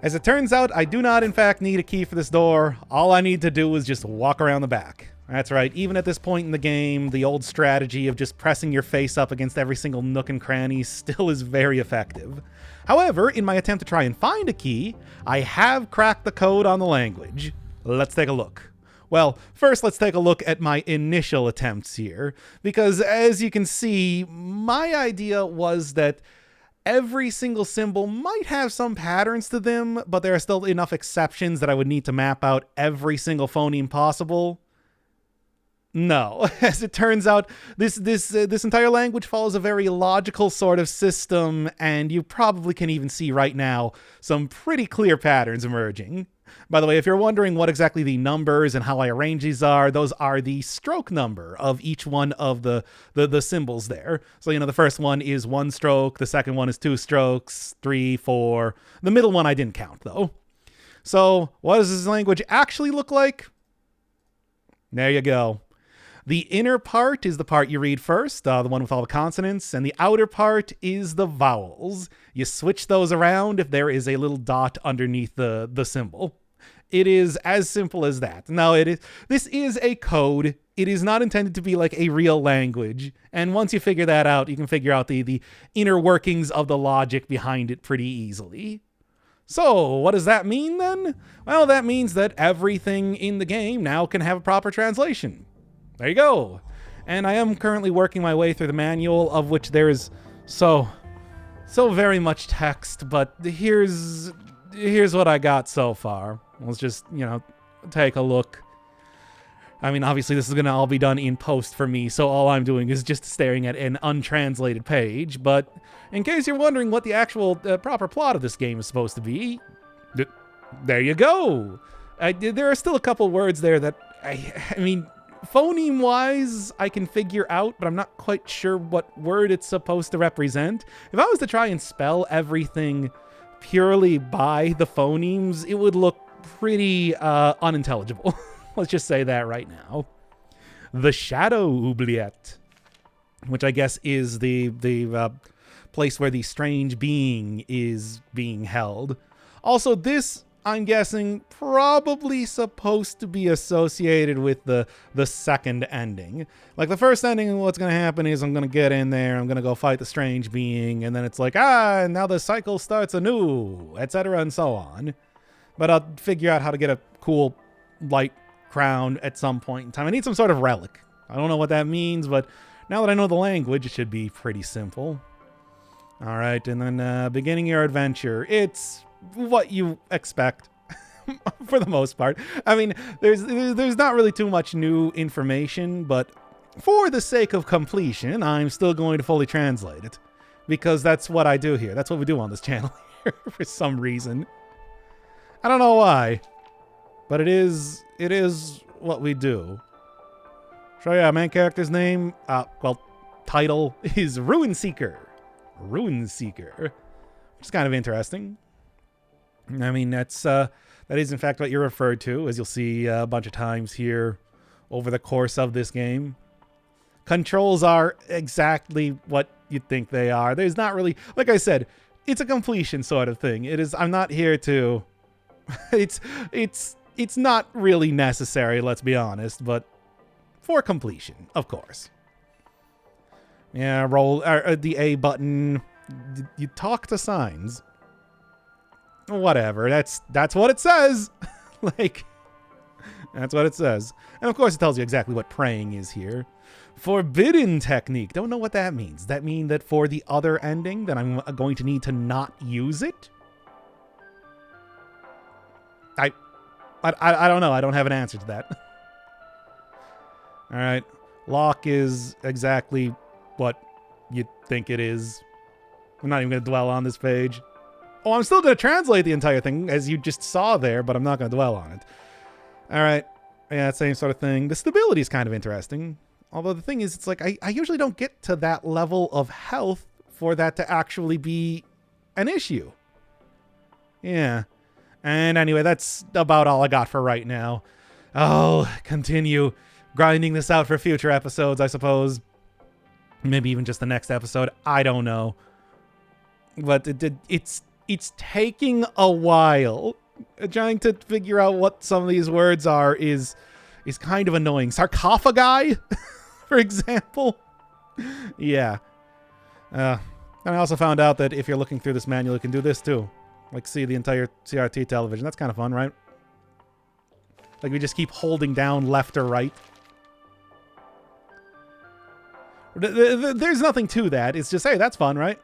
As it turns out, I do not in fact need a key for this door. All I need to do is just walk around the back. That's right, even at this point in the game, the old strategy of just pressing your face up against every single nook and cranny still is very effective. However, in my attempt to try and find a key, I have cracked the code on the language. Let's take a look. Well, first let's take a look at my initial attempts here, because as you can see, my idea was that every single symbol might have some patterns to them, but there are still enough exceptions that I would need to map out every single phoneme possible. No, as it turns out, this entire language follows a very logical sort of system, and you probably can even see right now some pretty clear patterns emerging. By the way, if you're wondering what exactly the numbers and how I arrange these are, those are the stroke number of each one of the symbols there. So, the first one is 1 stroke, the second one is 2 strokes, 3, 4. The middle one I didn't count, though. So, what does this language actually look like? There you go. The inner part is the part you read first, the one with all the consonants, and the outer part is the vowels. You switch those around if there is a little dot underneath the symbol. It is as simple as that. Now, this is a code. It is not intended to be like a real language. And once you figure that out, you can figure out the inner workings of the logic behind it pretty easily. So, what does that mean then? Well, that means that everything in the game now can have a proper translation. There you go. And I am currently working my way through the manual, of which there is so very much text, but here's what I got so far. Let's just, take a look. I mean, obviously this is going to all be done in post for me, so all I'm doing is just staring at an untranslated page, but in case you're wondering what the actual proper plot of this game is supposed to be, there you go. There are still a couple words there that, I mean, phoneme-wise, I can figure out, but I'm not quite sure what word it's supposed to represent. If I was to try and spell everything purely by the phonemes, it would look pretty unintelligible. Let's just say that right now. The Shadow Oubliette, which I guess is the place where the strange being is being held. Also, this, I'm guessing, probably supposed to be associated with the second ending. Like the first ending, what's going to happen is I'm going to get in there, I'm going to go fight the strange being, and then it's like, now the cycle starts anew, etc. and so on. But I'll figure out how to get a cool light crown at some point in time. I need some sort of relic. I don't know what that means, but now that I know the language, it should be pretty simple. All right, and then beginning your adventure. It's what you expect for the most part. I mean, there's not really too much new information, but for the sake of completion, I'm still going to fully translate it, because that's what I do here. That's what we do on this channel here for some reason. I don't know why, but it is what we do. So yeah, main character's name, title is Ruin Seeker. Ruin Seeker, which is kind of interesting. I mean, that is in fact what you're referred to, as you'll see a bunch of times here over the course of this game. Controls are exactly what you'd think they are. There's not really, like I said, it's a completion sort of thing. It is. I'm not here to. It's not really necessary, let's be honest, but for completion, of course. Yeah, roll the A button. You talk to signs. Whatever. That's what it says. Like, that's what it says. And of course, it tells you exactly what praying is here. Forbidden technique. Don't know what that means. Does that mean that for the other ending, that I'm going to need to not use it? I don't know. I don't have an answer to that. All right. Lock is exactly what you think it is. I'm not even going to dwell on this page. Oh, I'm still going to translate the entire thing, as you just saw there, but I'm not going to dwell on it. All right. Yeah, same sort of thing. The stability is kind of interesting. Although the thing is, it's like I usually don't get to that level of health for that to actually be an issue. Yeah. And anyway, that's about all I got for right now. I'll continue grinding this out for future episodes, I suppose. Maybe even just the next episode. I don't know. But It's taking a while. Trying to figure out what some of these words are is kind of annoying. Sarcophagi, for example. Yeah. And I also found out that if you're looking through this manual, you can do this too. Like see the entire CRT television. That's kind of fun, right? Like we just keep holding down left or right. There's nothing to that. It's just, hey, that's fun, right?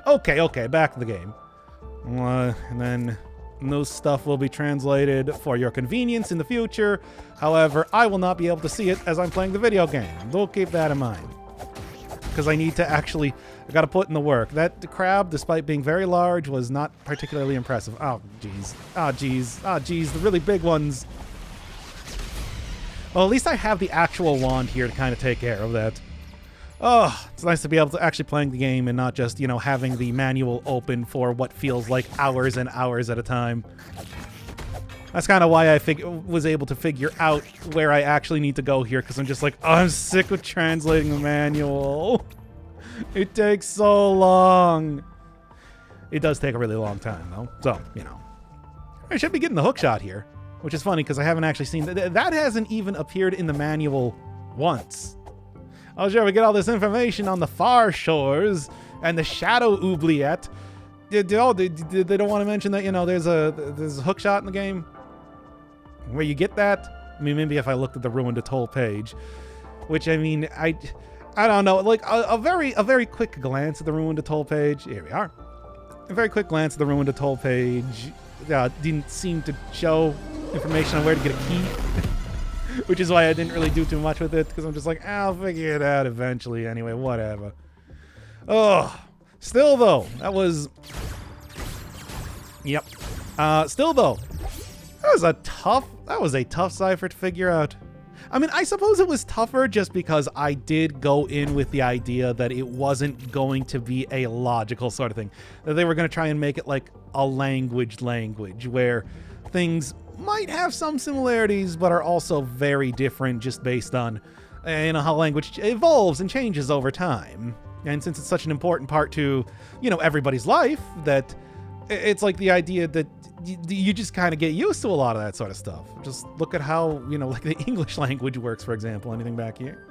Okay, back to the game. And then those stuff will be translated for your convenience in the future. However, I will not be able to see it as I'm playing the video game. Don't keep that in mind. Because I need to actually, I got to put in the work. That crab, despite being very large, was not particularly impressive. Oh, jeez. Oh, jeez. Oh, jeez. The really big ones. Well, at least I have the actual wand here to kind of take care of that. Oh, it's nice to be able to actually playing the game and not just, you know, having the manual open for what feels like hours and hours at a time. That's kind of why I was able to figure out where I actually need to go here, because I'm just like, oh, I'm sick of translating the manual. It takes so long. It does take a really long time, though. So, you know. I should be getting the hook shot here, which is funny because I haven't actually seen that. That hasn't even appeared in the manual once. Oh, sure, we get all this information on the far shores and the shadow oubliette. They don't want to mention that, you know, there's a hook shot in the game where you get that. I mean, maybe if I looked at the Ruined Atoll page, which, I mean, I don't know, like a very quick glance at the Ruined Atoll page. Here we are. A very quick glance at the Ruined Atoll page didn't seem to show information on where to get a key. Which is why I didn't really do too much with it, because I'm just like, I'll figure it out eventually anyway, whatever. Oh, still though, that was... Yep. Still though, that was a tough cipher to figure out. I mean, I suppose it was tougher just because I did go in with the idea that it wasn't going to be a logical sort of thing. That they were going to try and make it like a language where things might have some similarities, but are also very different just based on, you know, how language evolves and changes over time. And since it's such an important part to, you know, everybody's life, that it's like the idea that you just kind of get used to a lot of that sort of stuff. Just look at how, you know, like the English language works, for example. Anything back here?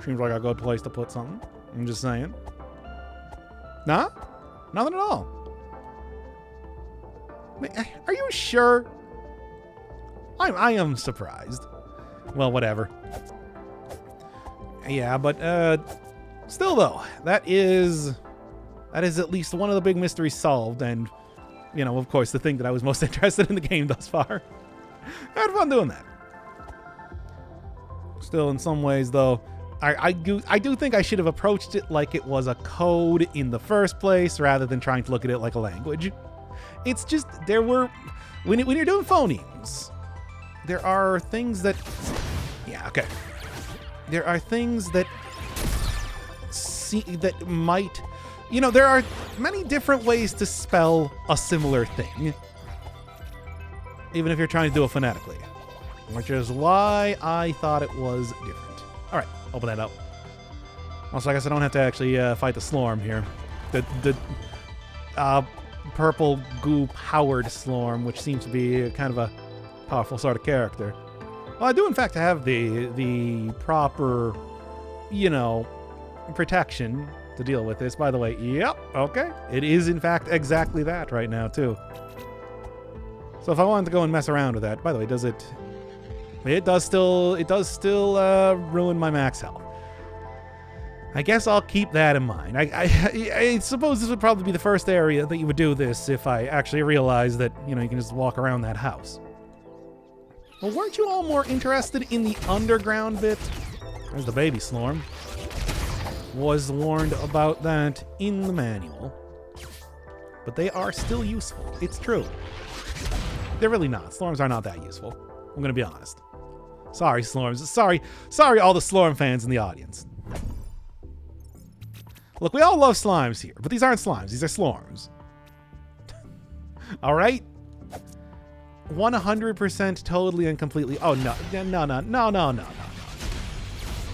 Seems like a good place to put something. I'm just saying. Nah? Nothing at all. Are you sure? I am surprised. Well, whatever. Yeah, but still though, that is at least one of the big mysteries solved, and you know, of course, the thing that I was most interested in the game thus far. I had fun doing that. Still, in some ways though, I do think I should have approached it like it was a code in the first place, rather than trying to look at it like a language. It's just, there were, when you're doing phonemes, there are things that, yeah, okay. There are things that might, you know, there are many different ways to spell a similar thing, even if you're trying to do it phonetically, which is why I thought it was different. All right, open that up. Also, I guess I don't have to actually fight the Slorm here. The purple goo powered Slorm, which seems to be kind of a powerful sort of character. Well, I do in fact have the proper, you know, protection to deal with this. By the way, yep, okay. It is in fact exactly that right now too. So if I wanted to go and mess around with that, by the way, does it? It does still ruin my max health. I guess I'll keep that in mind. I suppose this would probably be the first area that you would do this if I actually realized that, you know, you can just walk around that house. Well, weren't you all more interested in the underground bit? There's the baby Slorm. Was warned about that in the manual. But they are still useful. It's true. They're really not. Slorms are not that useful. I'm gonna be honest. Sorry, Slorms. Sorry all the Slorm fans in the audience. Look, we all love slimes here, but these aren't slimes. These are Slorms. All right? 100% totally and completely. Oh, no. No.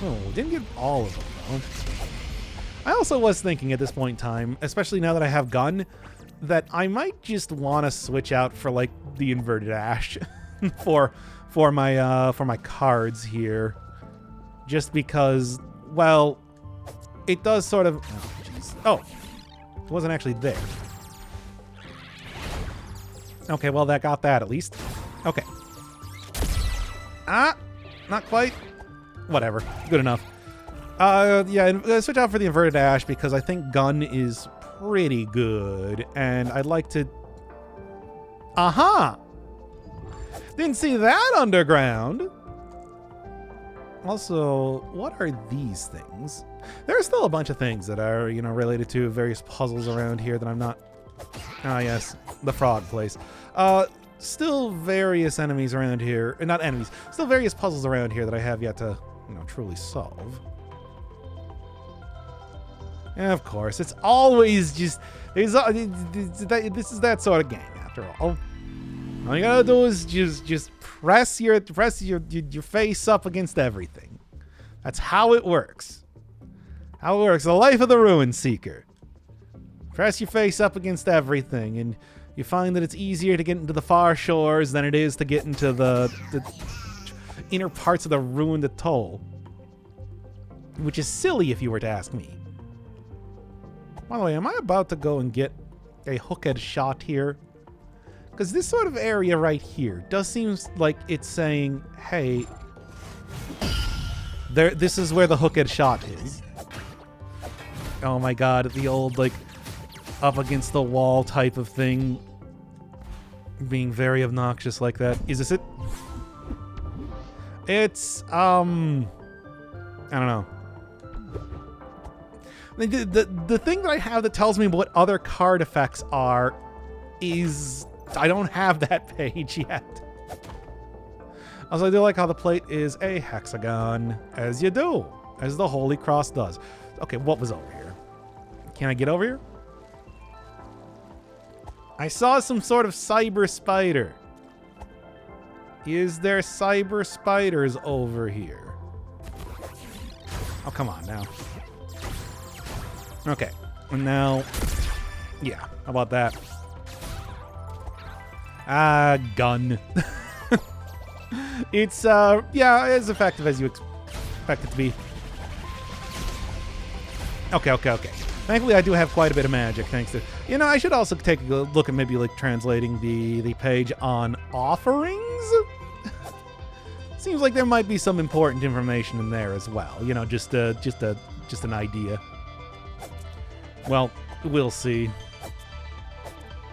Oh, didn't get all of them, though. I also was thinking at this point in time, especially now that I have gun, that I might just want to switch out for like the inverted ash for my cards here, just because, well, it does sort of. Oh, jeez. Oh, it wasn't actually there. Okay, well, that got that at least. Okay. Ah, not quite. Whatever. Good enough. Yeah, switch out for the inverted ash because I think gun is pretty good, and I'd like to. Aha! Didn't see that underground. Also, what are these things? There are still a bunch of things that are, you know, related to various puzzles around here that I'm not. Ah, yes, the frog place. Still various enemies around here. Not enemies. Still various puzzles around here that I have yet to, you know, truly solve. And of course, it's always just. This is that sort of game, after all. All you gotta do is just press your face up against everything. That's how it works. How it works. The life of the Ruin Seeker. Press your face up against everything, and you find that it's easier to get into the far shores than it is to get into the inner parts of the ruined atoll. Which is silly if you were to ask me. By the way, am I about to go and get a hooked shot here? Because this sort of area right here does seem like it's saying, hey, this is where the hooked shot is. Oh my god, the old, like, up against the wall type of thing. Being very obnoxious like that. Is this it? It's, I don't know. The thing that I have that tells me what other card effects are is I don't have that page yet. Also, I do like how the plate is a hexagon, as you do, as the Holy Cross does. Okay, what was over here? Can I get over here? I saw some sort of cyber spider. Is there cyber spiders over here? Oh, come on now. Okay, and now, yeah, how about that? Gun. It's, yeah, as effective as you expect it to be. Okay. Thankfully, I do have quite a bit of magic, thanks to... You know, I should also take a look at maybe, like, translating the page on offerings? Seems like there might be some important information in there as well. You know, just an idea. Well, we'll see.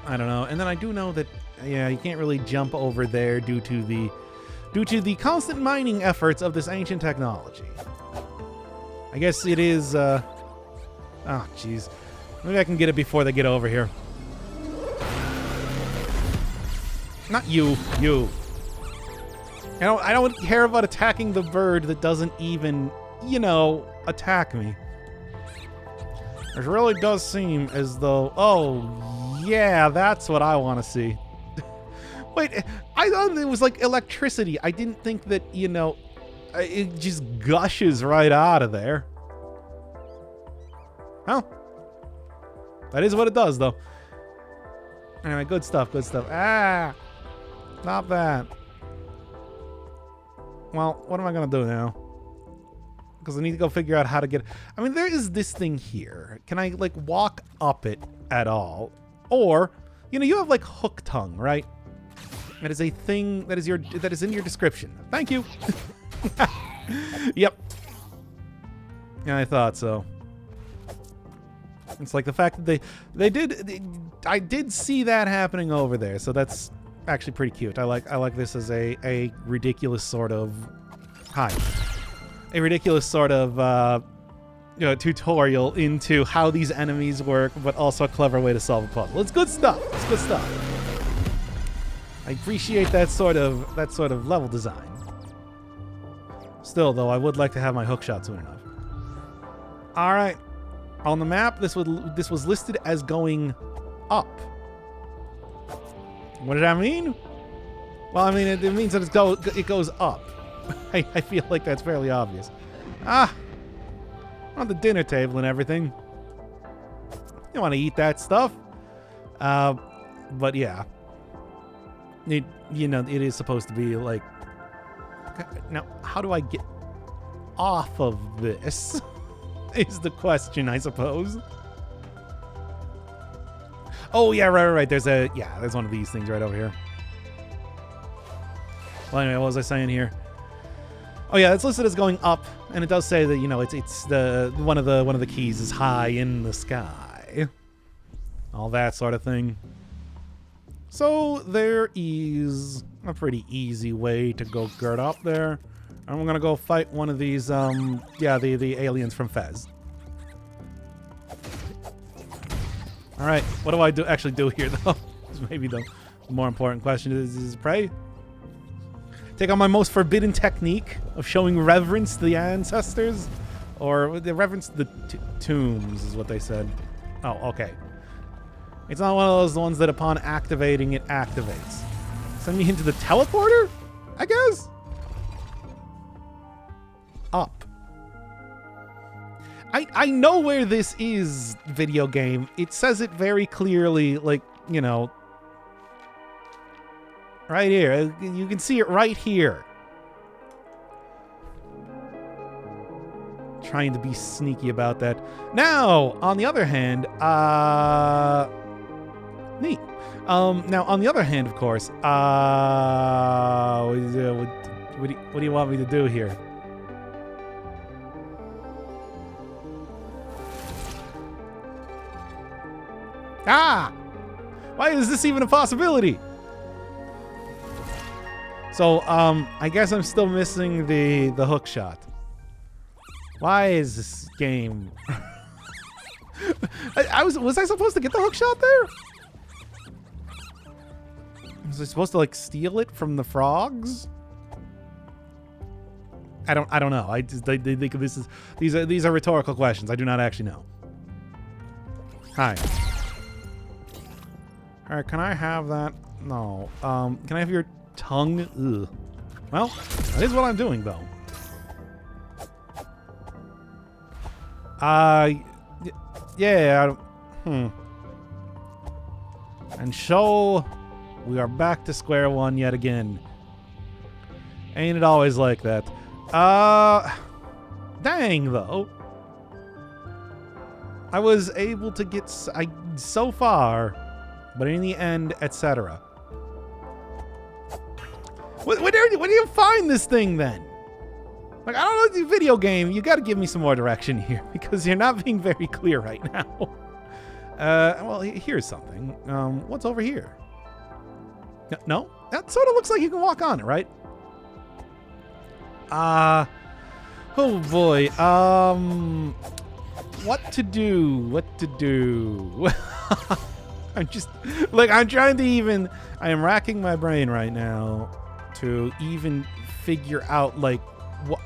I don't know. And then I do know that, yeah, you can't really jump over there due to the constant mining efforts of this ancient technology. I guess it is, oh, jeez. Maybe I can get it before they get over here. Not you. You. I don't care about attacking the bird that doesn't even, you know, attack me. It really does seem as though... Oh, yeah, that's what I want to see. Wait, I thought it was like electricity. I didn't think that, you know, it just gushes right out of there. Well, that is what it does, though. Anyway, good stuff, good stuff. Ah! Not that. Well, what am I going to do now? Because I need to go figure out how to get... I mean, there is this thing here. Can I, like, walk up it at all? Or, you know, you have, like, hook tongue, right? That is a thing that is in your description. Thank you. Yep. Yeah, I thought so. It's like the fact that I did see that happening over there, so that's actually pretty cute. I like this as a ridiculous sort of a ridiculous sort of you know, tutorial into how these enemies work, but also a clever way to solve a puzzle. It's good stuff. It's good stuff. I appreciate that sort of level design. Still, though, I would like to have my hook shot soon enough. All right. On the map, this was listed as going up. What does that mean? Well, I mean, it means that it goes up. I feel like that's fairly obvious. Ah! On the dinner table and everything. You want to eat that stuff? But yeah. It is supposed to be like... Now, how do I get off of this? Is the question, I suppose. Oh, yeah, right. There's one of these things right over here. Well, anyway, what was I saying here? Oh, yeah, it's listed as going up, and it does say that, it's the one of the keys is high in the sky. All that sort of thing. So there is a pretty easy way to go get up there. And we're gonna go fight one of these, the aliens from Fez. All right, what do I actually do here, though? Maybe the more important question is pray? Take on my most forbidden technique of showing reverence to the ancestors? Or the reverence to the tombs is what they said. Oh, okay. It's not one of those ones that upon activating, it activates. Send me into the teleporter? I guess? Up. I know where this is, video game. It says it very clearly, like, right here. You can see it right here. Trying to be sneaky about that. Now, on the other hand, neat. Now, on the other hand, of course, what do you want me to do here? Ah! Why is this even a possibility? So, I guess I'm still missing the hook shot. Why is this game... Was I supposed to get the hook shot there? Was I supposed to, like, steal it from the frogs? I don't know. They think these are rhetorical questions. I do not actually know. Hi. All right, can I have that? No. Can I have your tongue? Ugh. Well, that is what I'm doing, though. Yeah. And so, we are back to square one yet again. Ain't it always like that? Dang, though. I was able to get so far, but in the end, etc. Where do you find this thing, then? Like, I don't know, the video game, you gotta give me some more direction here, because you're not being very clear right now. Well, here's something. What's over here? No? That sort of looks like you can walk on it, right? Oh boy. What to do? I'm just, like, I'm trying to even, I am racking my brain right now to even figure out, like, what,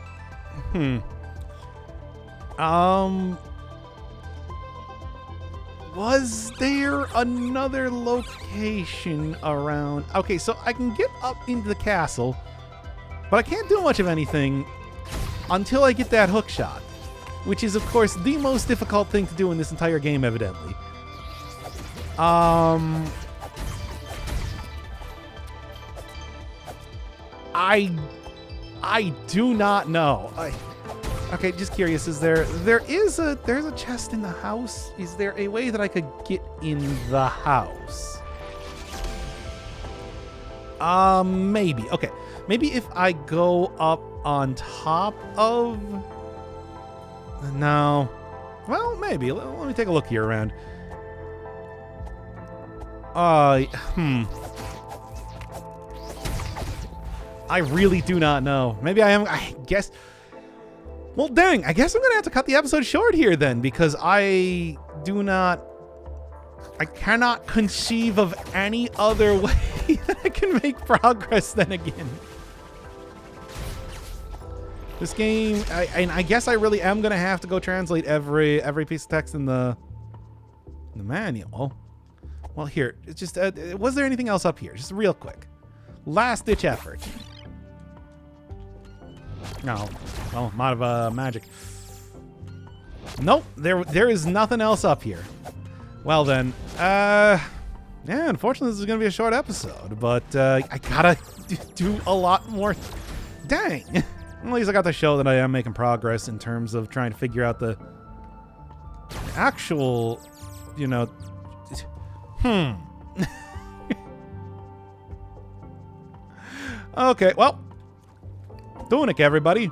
was there another location around? Okay, so I can get up into the castle, but I can't do much of anything until I get that hook shot, which is, of course, the most difficult thing to do in this entire game, evidently. I do not know. Okay, just curious. There's a chest in the house? Is there a way that I could get in the house? Maybe. Okay. Maybe if I go up on top of... No. Well, maybe. Let me take a look here around. I really do not know. Maybe I guess... Well, dang, I guess I'm going to have to cut the episode short here then, because I cannot conceive of any other way that I can make progress then again. This game, I guess I really am going to have to go translate every piece of text in the manual. Well, here, it's just, was there anything else up here? Just real quick. Last-ditch effort. No. Well, I'm out of magic. Nope, there is nothing else up here. Well then, Yeah, unfortunately, this is going to be a short episode, but I gotta do a lot more. Dang. At least I got to show that I am making progress in terms of trying to figure out the actual, you know... Okay, well, Tunic, everybody.